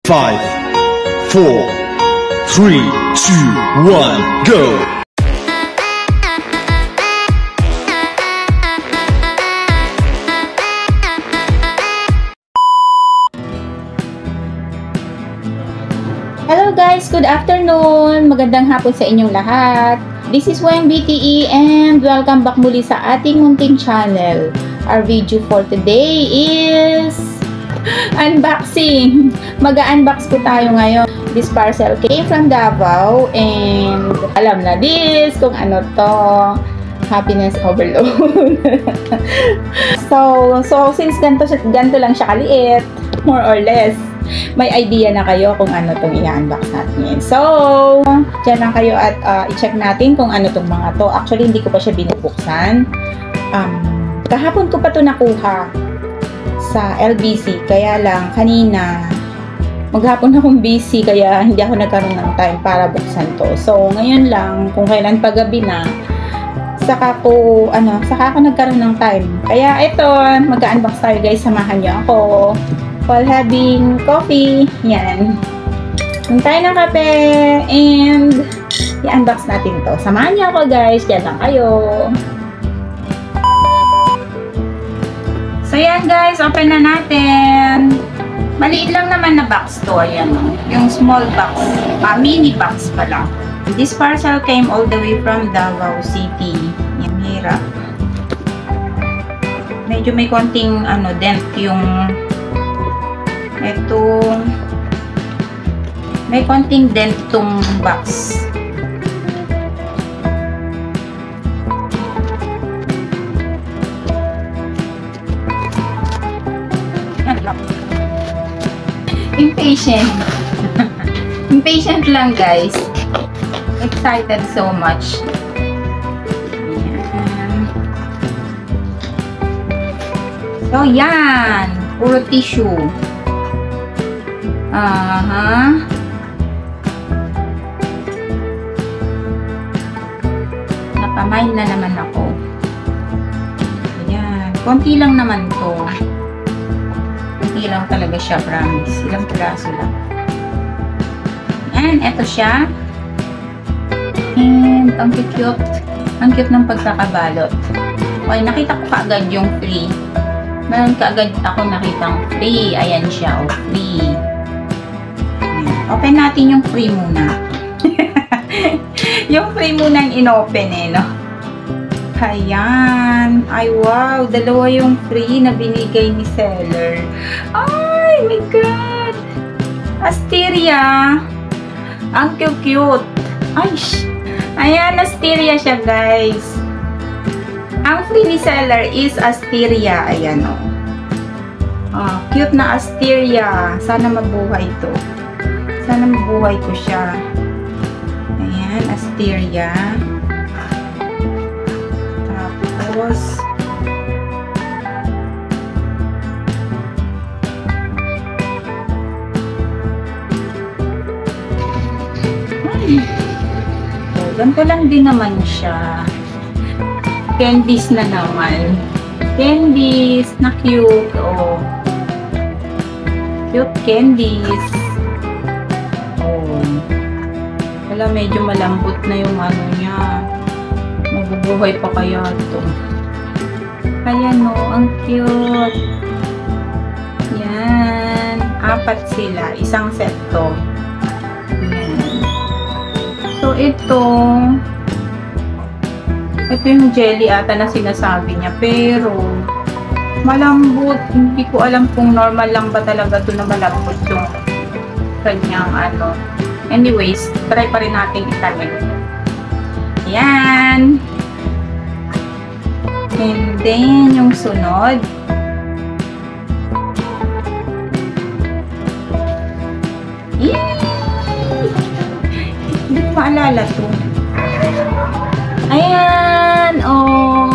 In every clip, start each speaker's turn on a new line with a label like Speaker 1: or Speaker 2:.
Speaker 1: 5, 4, 3, 2, 1, go!
Speaker 2: Hello guys, good afternoon! Magandang hapon sa inyong lahat. This is YMBTE and welcome back muli sa ating munting channel. Our video for today is unboxing. Mag-unbox po tayo ngayon. This parcel came from Davao and alam na this kung ano to. Happiness overload. so since ganito lang siya kaliit, more or less, may idea na kayo kung ano itong i-unbox natin. So, dyan lang kayo at i-check natin kung ano itong mga to. Actually, hindi ko pa siya binubuksan. Kahapon ko pa to nakuha sa LBC. Kaya lang, kanina, maghapon akong busy kaya hindi ako nagkaroon ng time para buksan to. So, ngayon lang, kung kailan paggabi na, saka ako nagkaroon ng time. Kaya ito, mag-unbox tayo guys. Samahan niyo ako while having coffee. Yan. Nung tayo ng kape and i-unbox natin to. Samahan niyo ako guys. Diyan lang kayo. So yan guys, open na natin. Maliit lang naman na box to. Ayan o. Yung small box. Mini box pala. This parcel came all the way from Davao City. Yan, hirap. Medyo may konting dent yung may konting dent tong box. Impatient. Impatient lang guys. Excited so much. Ayan. So yan, puro tissue. Napamind na naman ako. Ayan. Konti lang naman to. Konti lang talaga siya, promise. Ilang piraso lang. And eto siya. And ang cute. Ang cute ng pagkakabalot. Okay, nakita ko kaagad yung free. Meron kaagad ako nakitang free. Ayan siya, oh, free. Open natin yung free muna. Yung free muna ang inopen no? Ayan. Ay, wow. Dalawa yung free na binigay ni seller. Ay, my God. Asteria. Ang cute. Ay, ayan, Asteria siya, guys. Ang free ni seller is Asteria. Ayan, oh. Cute na Asteria. Sana mabuhay ito. Sana mabuhay ko siya. Ayan, Asteria. Tapos, so, ganito lang din naman siya. Candies na naman. Candies na cute. Oh. Cute candies. Wala, medyo malambot na yung niya. Mabubuhay pa kaya ito. Kaya no, ang cute. Yan. 4 sila. Isang set to. Yan. So, ito yung jelly ata na sinasabi niya. Pero, malambot. Hindi ko alam kung normal lang ba talaga ito na malambot yung kanyang Anyways, try pa rin natin itanim. Ayan. And then, yung sunod. Hindi ko maalala to. Ayan. Oh.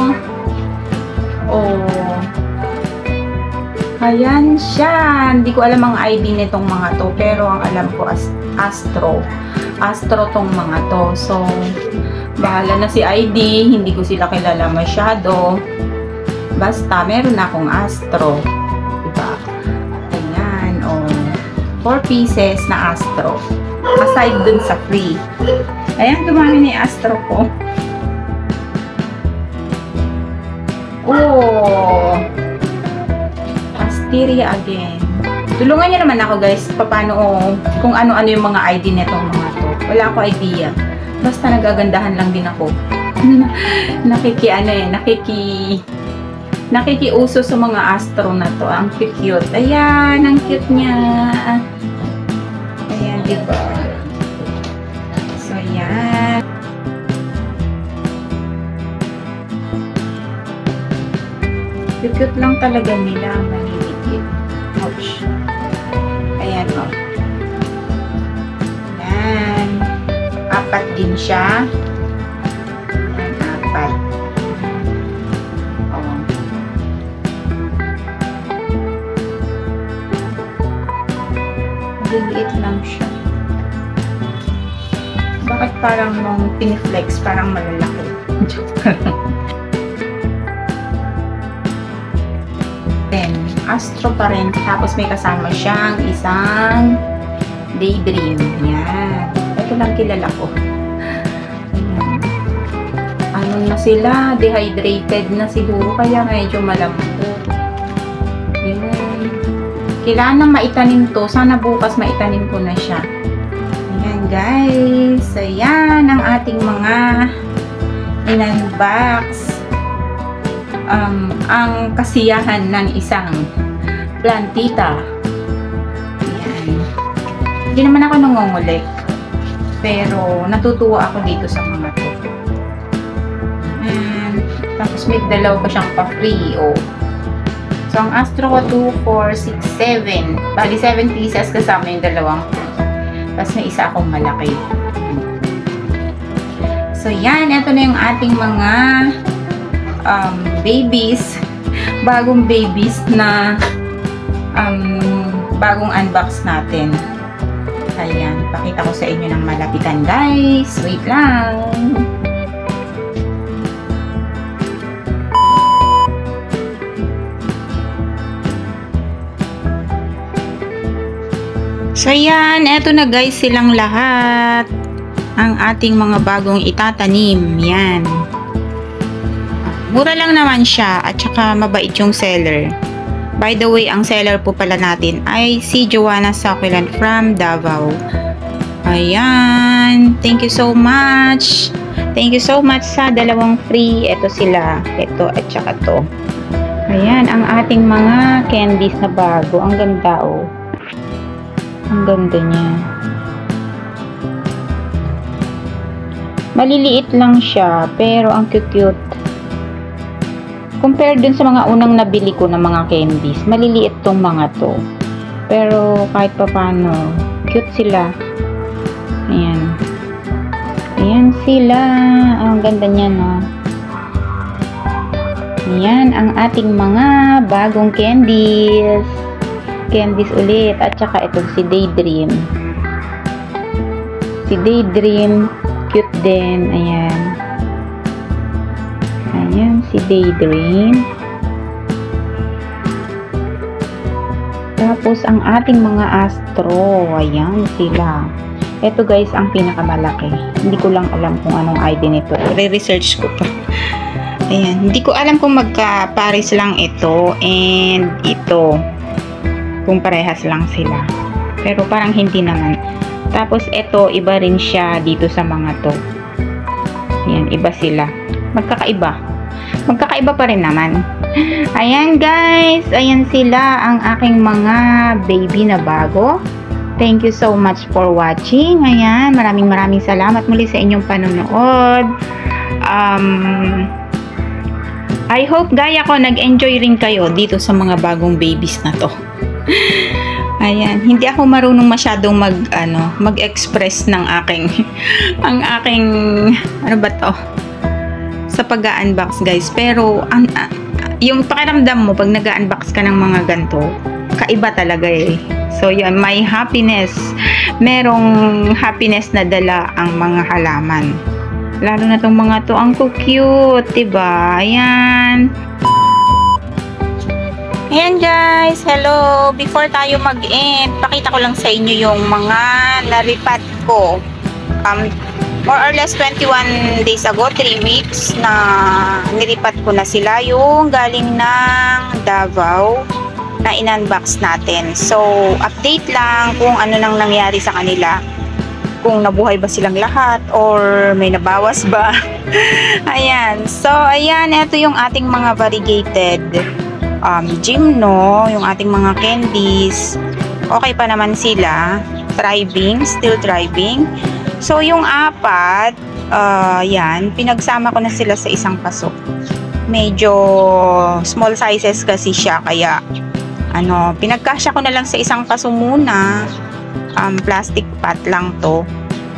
Speaker 2: Ayan siya. Hindi ko alam ang ID nitong mga to. Pero ang alam ko Astro. Astro tong mga to. So, bahala na si ID. Hindi ko sila kilala masyado. Basta, meron akong Astro. Diba? Ayan, oh. 4 pieces na Astro. Aside dun sa free. Ayan, dumami na yung Astro ko. Oh! Asteria again. Tulungan niyo naman ako guys, paano, kung ano-ano yung mga ID netong mga to. Wala ako idea. Basta nagagandahan lang din ako. Nakikiuso sa mga Astro na to. Ang cute. Ayan, ang cute niya. Ayan, diba? So, ayan. Cute lang talaga nila. Maliligit. Ouch. Ayan, o. Ayan. 4 din siya. Ayan, 4. O. Maliliit lang siya. Bakit parang nung piniflex, parang malalaki? Astro pa rin. Tapos may kasama siyang isang Daydream. Yan. Ito lang kilala ko. Ayan. Ano na sila? Dehydrated na siguro. Kaya medyo malambot. Yan. Kailangan nang maitanim to. Sana bukas maitanim ko na siya. Ayan guys. Ayan ang ating mga in-unbox. Ang kasiyahan ng isang plantita. Ayan. Hindi naman ako nangungulik. Pero natutuwa ako dito sa mga to. Ayan. Tapos may dalaw pa siyang pa-free. Oh. So, ang Astro ko 2, 4, 6, 7. Bali 7 pieces kasama yung dalawang. Tapos may isa akong malaki. So, yan. Ito na yung ating mga babies, bagong babies na bagong unbox natin. Ayan, pakita ko sa inyo ng malapitan guys. Wait lang. So yan, eto na guys silang lahat. Ang ating mga bagong itatanim. Yan. Mura lang naman siya at saka mabait yung seller. By the way, ang seller po pala natin ay si Joanna Succulent from Davao. Ayan. Thank you so much. Thank you so much sa dalawang free. Ito sila. Ito at saka to. Ayan. Ang ating mga candies na bago. Ang ganda oh. Ang ganda niya. Maliliit lang siya pero ang cute. Compared dun sa mga unang nabili ko ng mga candies, maliliit tong mga to. Pero kahit pa paano, cute sila. Ayan. Ayan sila. Ang ganda niya, no? Ayan ang ating mga bagong candies. Candies ulit. At saka itong si Daydream. Si Daydream, cute din. Ayan. Ayan, si Daydream. Tapos, ang ating mga Astro. Ayan, sila. Ito guys, ang pinakamalaki. Hindi ko lang alam kung anong ID nito. Re-research ko pa. Ayan, hindi ko alam kung magka-pares lang ito and ito. Kung parehas lang sila. Pero parang hindi naman. Tapos, ito, iba rin siya dito sa mga to. Ayan, iba sila. Magkakaiba. Magkakaiba pa rin naman. Ayan guys. Ayan sila ang aking mga baby na bago. Thank you so much for watching. Ayan. Maraming salamat muli sa inyong panonood. I hope gaya ko nag-enjoy rin kayo dito sa mga bagong babies na to. Ayan, hindi ako marunong masyadong mag-express ng aking ano ba to? Sa pag-unbox guys, pero yung pakiramdam mo pag nag-unbox ka ng mga ganito, kaiba talaga eh. So yun, may happiness, merong happiness na dala ang mga halaman, lalo na tong mga to, ang cute, diba? Ayan. Ayan guys, hello! Before tayo mag-end, pakita ko lang sa inyo yung mga naripat ko. More or less 21 days ago, 3 weeks na niripat ko na sila. Yung galing ng Davao na in-unbox natin. So, update lang kung ano nang nangyari sa kanila. Kung nabuhay ba silang lahat or may nabawas ba. Ayan. So, ayan, ito yung ating mga variegated Gymno, yung ating mga candies. Okay pa naman sila. Thriving, still thriving. So, yung apat, yan, pinagsama ko na sila sa isang paso. Medyo small sizes kasi siya, kaya pinagkasya ko na lang sa isang paso muna. Plastic pot lang to.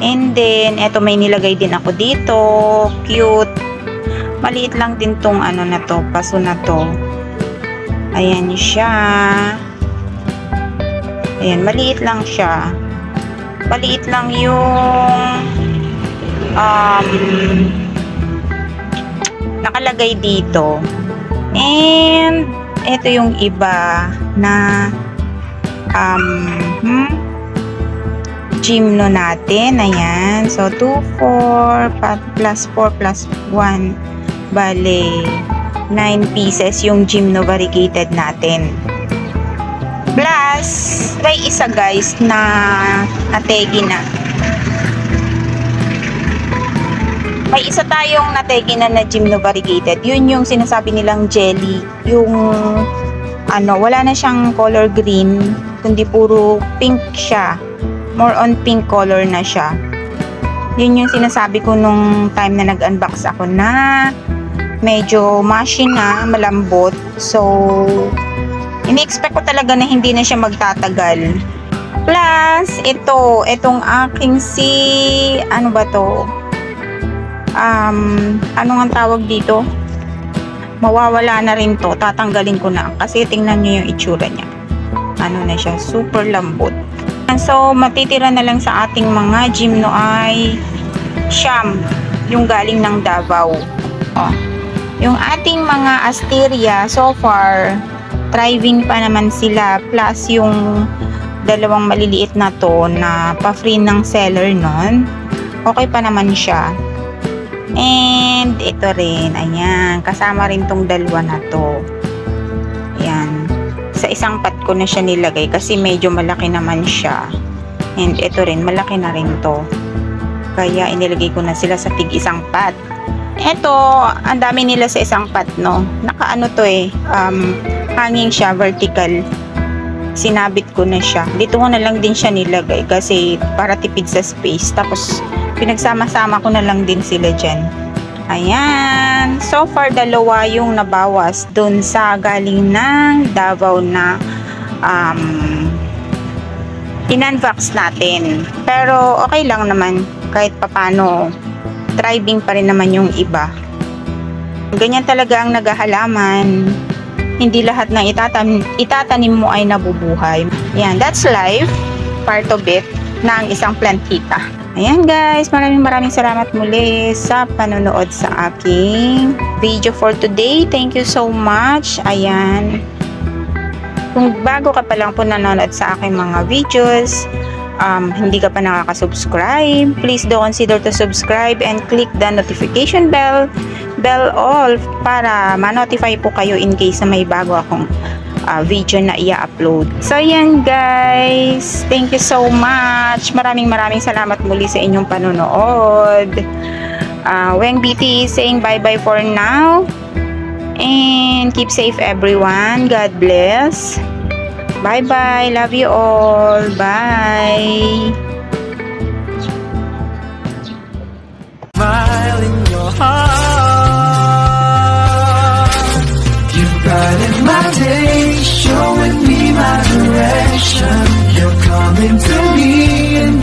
Speaker 2: And then, eto may nilagay din ako dito. Cute. Maliit lang din tong na to, paso na to. Ayan siya. Ayan, maliit lang siya. Maliit lang yung nakalagay dito. And ito yung iba na Gymno natin. Ayan. So, 2, 4 plus 4 plus 1. Bale, 9 pieces yung Gymno variegated natin. Plus, may isa guys na nategi na. May isa tayong nategi na Gymno variegated. Yun yung sinasabi nilang jelly. Yung wala na siyang color green, kundi puro pink siya. More on pink color na siya. Yun yung sinasabi ko nung time na nag-unbox ako na medyo mushy na, malambot. So, ini-expect ko talaga na hindi na siya magtatagal. Plus, itong aking ano ba to? Ano nga tawag dito? Mawawala na rin to. Tatanggalin ko na. Kasi tingnan nyo yung itsura niya. Ano na siya? Super lambot. And so, matitira na lang sa ating mga Gymno ay Sham. Yung galing ng Davao. Yung ating mga Asteria, so far, thriving pa naman sila. Plus, yung dalawang maliliit na to na pa-free ng seller nun. Okay pa naman siya. And, ito rin. Ayan. Kasama rin tong dalawa na to. Ayan. Sa isang pot ko na siya nilagay kasi medyo malaki naman siya. And, ito rin. Malaki na rin to. Kaya, inilagay ko na sila sa tig-isang pot. Ito, ang dami nila sa isang pot, no? Nakaano to hanging siya, vertical. Sinabit ko na siya. Dito ko na lang din siya nilagay kasi para tipid sa space. Tapos, pinagsama-sama ko na lang din sila dyan. Ayan. So far, dalawa yung nabawas dun sa galing ng Davao na in-unbox natin. Pero, okay lang naman. Kahit papano, thriving pa rin naman yung iba. Ganyan talaga ang naghahalaman. Hindi lahat ng itatanim mo ay nabubuhay. Yan, that's life. Part of it ng isang plantita. Ayan guys, maraming salamat muli sa panonood sa aking video for today. Thank you so much. Ayan. Kung bago ka pa lang po nanonood sa aking mga videos, hindi ka pa nakaka-subscribe, please do consider to subscribe and click the notification bell all para ma-notify po kayo in case na may bago akong video na i-upload. So yan guys, thank you so much. Maraming salamat muli sa inyong panonood. Weng BT saying bye for now and keep safe everyone. God bless. Bye. Love you all. Bye.
Speaker 3: Smile in your heart. You brighten my day, showing me my direction. You're coming to me and